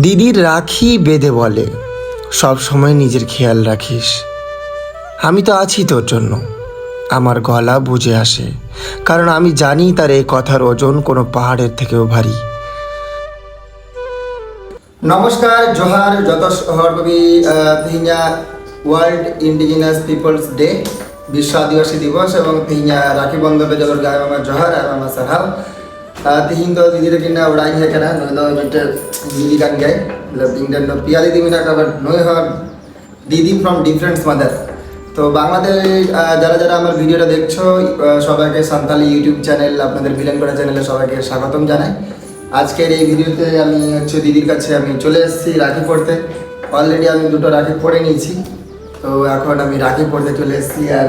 দিদির রাখি বেঁধে বলে, সব সময় নিজের খেয়াল রাখিস। আমি তো আছি তোর জন্য। আমার গলা বুঝে আসে, কারণ আমি জানি তার এই কথার ওজন কোনো পাহাড়ের থেকেও ভারী। নমস্কার, জোহার, যত হরকবি তিহিña ওয়ার্ল্ড ইন্ডিজিনাস পিপলস ডে, বিশ্ব আদিবাসী দিবস, এবং তিহিña Rakhi Bandhan jalur gaay mama Johar R mama sarhau tihin do didi re kina urai hai kana no do mete didi kan gay मतलब इंडियन no पिया दीदी मिना का बट नो हर दीदी फ्रॉम डिफरेंट मदर। তো বাংলাদেশ যারা যারা আমার ভিডিওটা দেখছো সবাইকে সান্তালি ইউটিউব চ্যানেল আপনাদের ভিলেন করা চ্যানেলে সবাইকে স্বাগতম জানাই। আজকের এই ভিডিওতে আমি দিদির কাছে আমি চলে এসেছি রাখি পড়তে। অলরেডি আমি দুটো রাখি পড়ে নিয়েছি, তো এখন আমি রাখি পড়তে চলে এসেছি। আর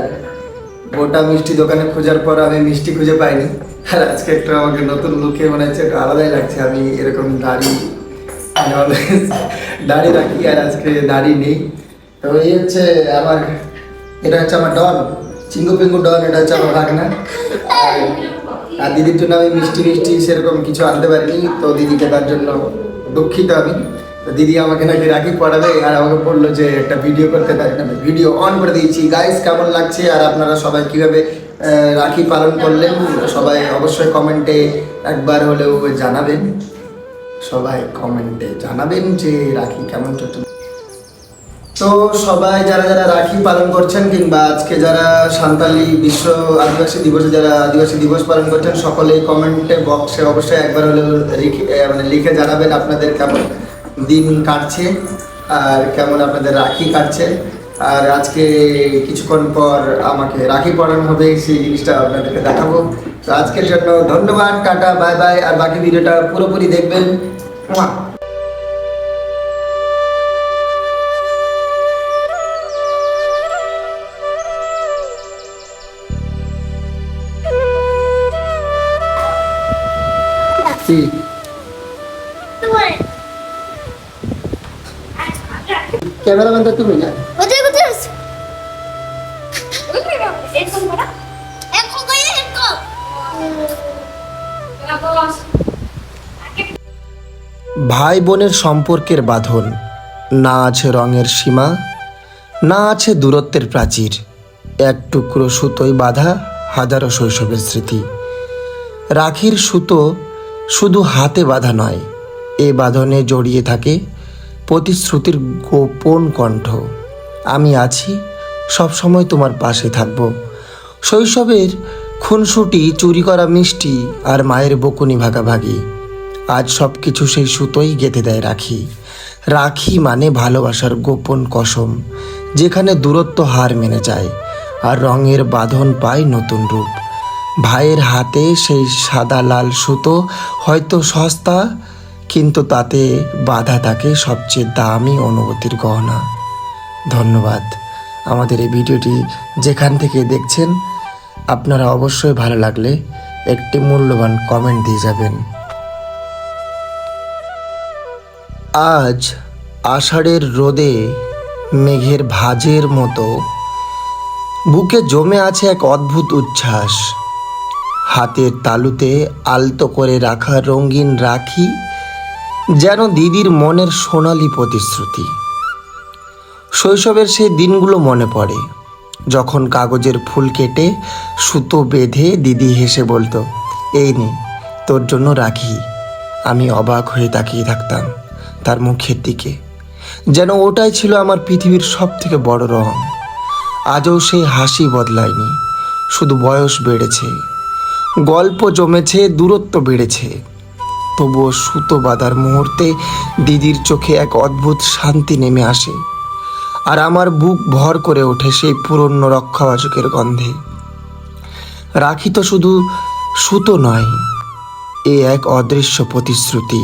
গোটা মিষ্টি দোকানে খোঁজার পর আমি মিষ্টি খুঁজে পাইনি। আর আজকে একটু আমাকে নতুন লুকে মনে হচ্ছে একটু আলাদাই লাগছে। আমি এরকম দাড়ি রাখি আর আজকে দাড়ি নেই। তো এই হচ্ছে আমার, এটা হচ্ছে আমার ডন, চিঙ্গু পিঙ্গু ডন, এটা হচ্ছে আমার রাখনা। আর দিদির জন্য আমি মিষ্টি সেরকম কিছু আনতে পারিনি, তো দিদিকে তার জন্য দুঃখিত আমি। তো দিদি আমাকে নাকি রাখি পড়াবে আর আমাকে বললো যে একটা ভিডিও করতে, তার জন্য ভিডিও অন করে দিয়েছি। গাইস, কেমন লাগছে আর আপনারা সবাই কীভাবে রাখি পালন করলেন সবাই অবশ্যই কমেন্টে একবার হলেও জানাবেন। সবাই কমেন্টে জানাবেন যে রাখি কেমন চলছে। তো সবাই যারা যারা রাখি পালন করছেন কিংবা আজকে যারা সান্তালি বিশ্ব আদিবাসী দিবসে যারা আদিবাসী দিবস পালন করছেন, সকলেই কমেন্টে বক্সে অবশ্যই একবার হলেও লিখে জানাবেন আপনাদের কেমন দিন কাটছে আর কেমন আপনাদের রাখি কাটছে। আর আজকে কিছুক্ষণ পর আমাকে রাখি পরানো হবে, সেই জিনিসটা আপনাদেরকে দেখাবো। তো আজকের জন্য ধন্যবাদ, টাটা, বাই বাই। আর বাকি ভিডিওটা পুরোপুরি দেখবেন। ক্যামেরাম্যান তো তুমি না? ভাই বোনের সম্পর্কের বাঁধন, না আছে রঙের সীমা, না আছে দূরত্বের প্রাচীর। এক টুকরো সুতোয় বাঁধা হাজারো শৈশবের স্মৃতি। রাখির সুতো শুধু হাতে বাঁধা নয়, এ বাঁধনে জড়িয়ে থাকে প্রতিশ্রুতির গোপন কণ্ঠ। আমি আছি, সবসময় তোমার পাশে থাকব। শৈশবের খুনসুটি, চুরি করা মিষ্টি আর মায়ের বকুনি ভাগাভাগি, আজ সব কিছু সেই সুতোই গেঁথে দেয় রাখি। রাখি মানে ভালোবাসার গোপন কসম, যেখানে দূরত্ব হার মেনে যায় আর রঙের বাঁধন পায় নতুন রূপ। ভাইয়ের হাতে সেই সাদা লাল সুতো হয়তো সস্তা, কিন্তু তাতে বাঁধা থাকে সবচেয়ে দামি অনুভূতির গহনা। ধন্যবাদ। আমাদের এই ভিডিওটি যেখান থেকে দেখছেন আপনারা অবশ্যই ভালো লাগলে একটি মূল্যবান কমেন্ট দিয়ে যাবেন। আজ আষাঢ়ের রোদে মেঘের ভাঁজের মতো বুকে জমে আছে এক অদ্ভুত উচ্ছ্বাস। হাতের তালুতে আলতো করে রাখা রঙিন রাখি যেন দিদির মনের সোনালি প্রতিশ্রুতি। শৈশবের সেই দিনগুলো মনে পড়ে, যখন কাগজের ফুল কেটে সুতো বেঁধে দিদি হেসে বলতো, এই নে তোর জন্য রাখি। আমি অবাক হয়ে তাকিয়ে থাকতাম তার মুখের দিকে, যেন ওটাই ছিল আমার পৃথিবীর সব থেকে বড় রং। আজও সেই হাসি বদলায়নি, শুধু বয়স বেড়েছে, গল্প জমেছে, দূরত্ব বেড়েছে। তবুও সুতো বাঁধার মুহূর্তে দিদির চোখে এক অদ্ভুত শান্তি নেমে আসে, আর আমার বুক ভর করে ওঠে সেই পুরনো রক্ষাবাচকের গন্ধে। রাখি তো শুধু সুতো নয়, এ এক অদৃশ্য প্রতিশ্রুতি।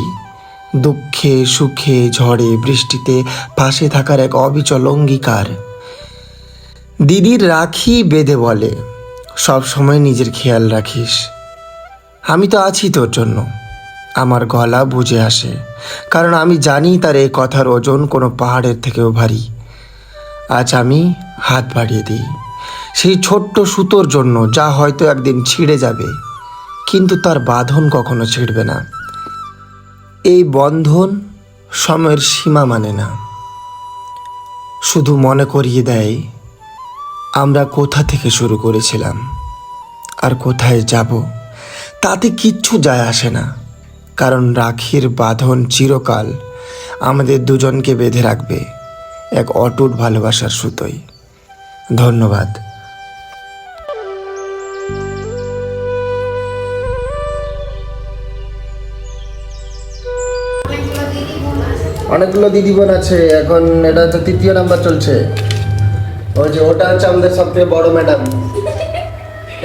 দুঃখে সুখে ঝড়ে বৃষ্টিতে পাশে থাকার এক অবিচল অঙ্গীকার। দিদির রাখি বেঁধে বলে, সব সময় নিজের খেয়াল রাখিস। আমি তো আছি তোর জন্য। আমার গলা বুঝে আসে, কারণ আমি জানি তার এই কথার ওজন কোনো পাহাড়ের থেকেও ভারী। আজ আমি হাত বাড়িয়ে দিই সেই ছোট্ট সুতোর জন্য, যা হয়তো একদিন ছিঁড়ে যাবে, কিন্তু তার বাঁধন কখনো ছিঁড়বে না। এই বন্ধন সময়ের সীমা মানে না, শুধু মনে করিয়ে দেয় আমরা কোথা থেকে শুরু করেছিলাম আর কোথায় যাব। তাতে কিচ্ছু যায় আসে না, কারণ রাখির বাঁধন চিরকাল আমাদের দুজনকে বেঁধে রাখবে এক অটুট ভালোবাসার সুতোয়। ধন্যবাদ। অনেকগুলো দিদি বোন আছে, এখন এটা হচ্ছে 3য় নাম্বার চলছে। ওই যে ওটা হচ্ছে আমাদের সবথেকে বড় ম্যাডাম,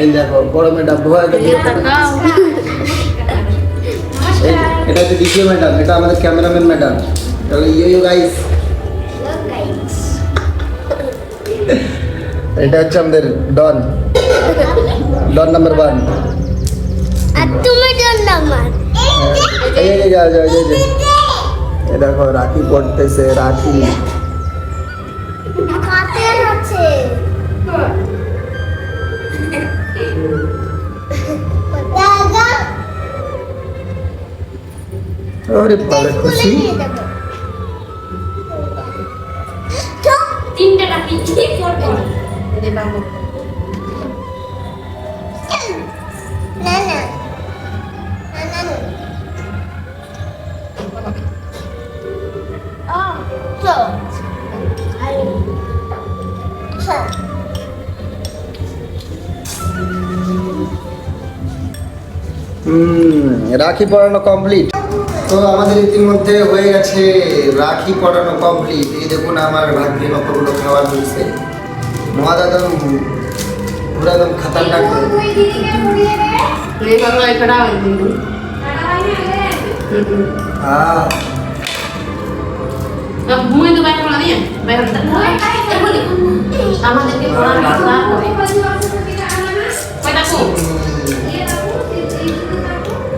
এই দেখো বড় ম্যাডাম। এটা হচ্ছে 2য় ম্যাডাম, এটা আমাদের ক্যামেরাম্যান ম্যাডাম। তাহলে ইউ গাইস, এটা হচ্ছে আমাদের ডন নাম্বার 1। আর তুমি ডন নাম্বার। এই দেখো রাখি পড়তেছে, রাখি কাতে আছে দাদা। ওরে বাবা খুশি। তিনটা রাখি কি করবে? না না রাখি পড়ানো কমপ্লিট। তো আমাদের ইতিমধ্যে হয়ে গেছে রাখি পড়ানো কমপ্লিট। এই দেখুন আমার ভাগ্যে নকলগুলো খাওয়া হয়েছে। মহাদাদম পুরো একদম খাতারনাক। হ্যাঁ আমাদেরকে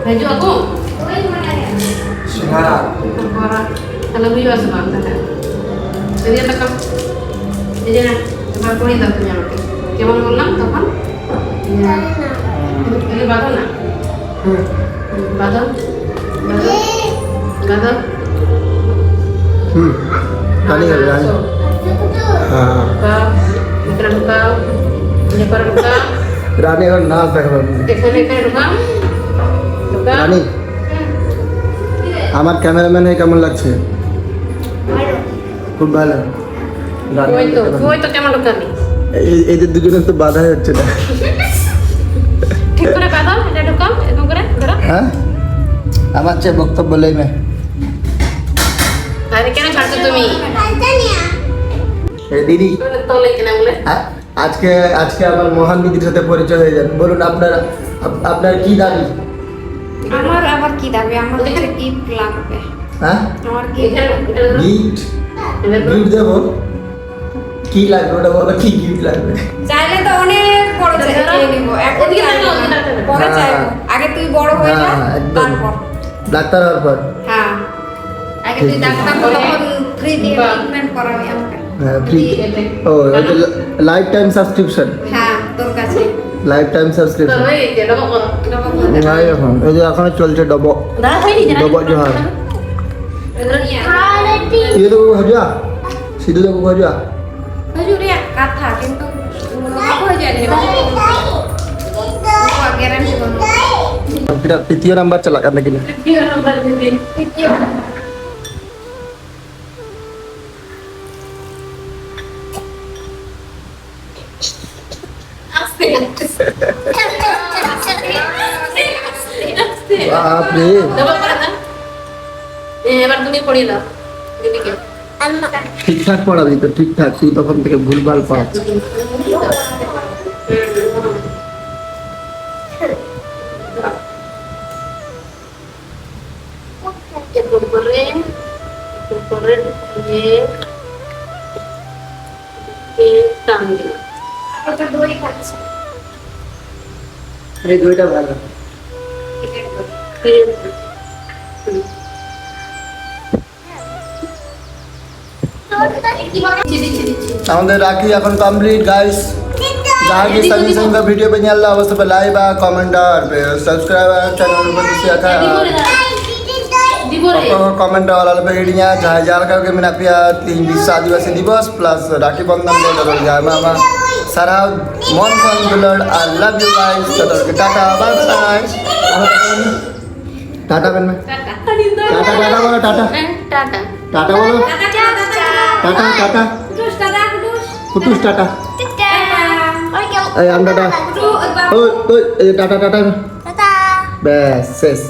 Baju aku? Sekarang Kalau beli bahasa bangsa kan? Jadi apa kau? Jadi nak coba kau ini tak punya roti. Kemal ulang kapan? Ya. Ini batal nak? Batal? Batal? Tadi kan bilang. Kau, makanan kau, penyebaran kau. Rani kan nas দেখো। এখানে ঢুকাও। রানী, আমার cameraman হয়ে কেমন লাগছে? খুব ভালো। ওই তো কেমন ঢুকাবি? এদের দুজনের তো বাধাই হচ্ছে না। ঠিক করে বাঁধো, এটা ঢুকাও, এরকম করে ধরো। হ্যাঁ, আমার চেয়ে বক্তব্য লই মে। আরে কেন ছাড়ছো তুমি? দিদি তোলে কিনা বলে? আজকে আমার মহান দিদির সাথে পরিচয় হয়ে যান। বলুন আপনার কি দাবি? আমার আবার কি দাবি? আমার কাছে গিফট লাগবে। হ্যাঁ, আমার গিফট দেব। কি লাগবে ওটা বলো, কি গিফট লাগবে? চাইলে তো অনেক বড় চাইলে নিব, এখন চাইবো না, পরে চাইবো। আগে তুই বড় হয়ে যা, তারপর ডাক্তার হওয়ার পর। হ্যাঁ, আগে তুই ডাক্তার হলে তখন ফ্রি দিয়ে ট্রিটমেন্ট করাবি আমাকে। হ্যাঁ, ফ্রি। ও লাইফ টাইম সাবস্ক্রিপশন। হ্যাঁ, তোর কাছে লাইফ টাইম সাবস্ক্রিপশন। নাই এখন, এই যে এখন চলছে ডবো জোহার। ये तो हजा सीधे देखो हजा হুজুরিয়া কথা কিন্তু হয়ে যায় না গ্যারান্টি করব। फिर 3 नंबर चला करने के लिए बाप रे। এবার তুমি পড়িয়ে দাও দিদিকে। ঠিকঠাক পড়াবি তো? ঠিকঠাক, তুই তখন থেকে ভুলভাল পাস। একটু করে দিয়ে টান দিলাম। ওটা দই খাচ্ছে। এই দুইটা ভালো। আমাদের রাখি এখন কমপ্লিট গাइस। जहाँ की सभी संग वीडियो पे नहीं अवश्य पे लाइक कमेंट और सब्सक्राइब चैनल पर করে कमेंट वाला पेड़िया जहाँ जार करके मिना पिया 3 विश्व आदिवासी दिवस प्लस राखी बंधन डे डर जाए मामा सारा मन फन दुलड़ आई लव यू गाइस तो टाटा बाय बाय टाटा बेन में টাটা टाटा टाटा बोलो टाटा টাটা टाटा बोलो टाटा टाटा কুটুস দাদা কুটুস कुटुस टाटा Oke. ए हम टाटा কুটু ओए ओए टाटा टाटा Tata. बस शेष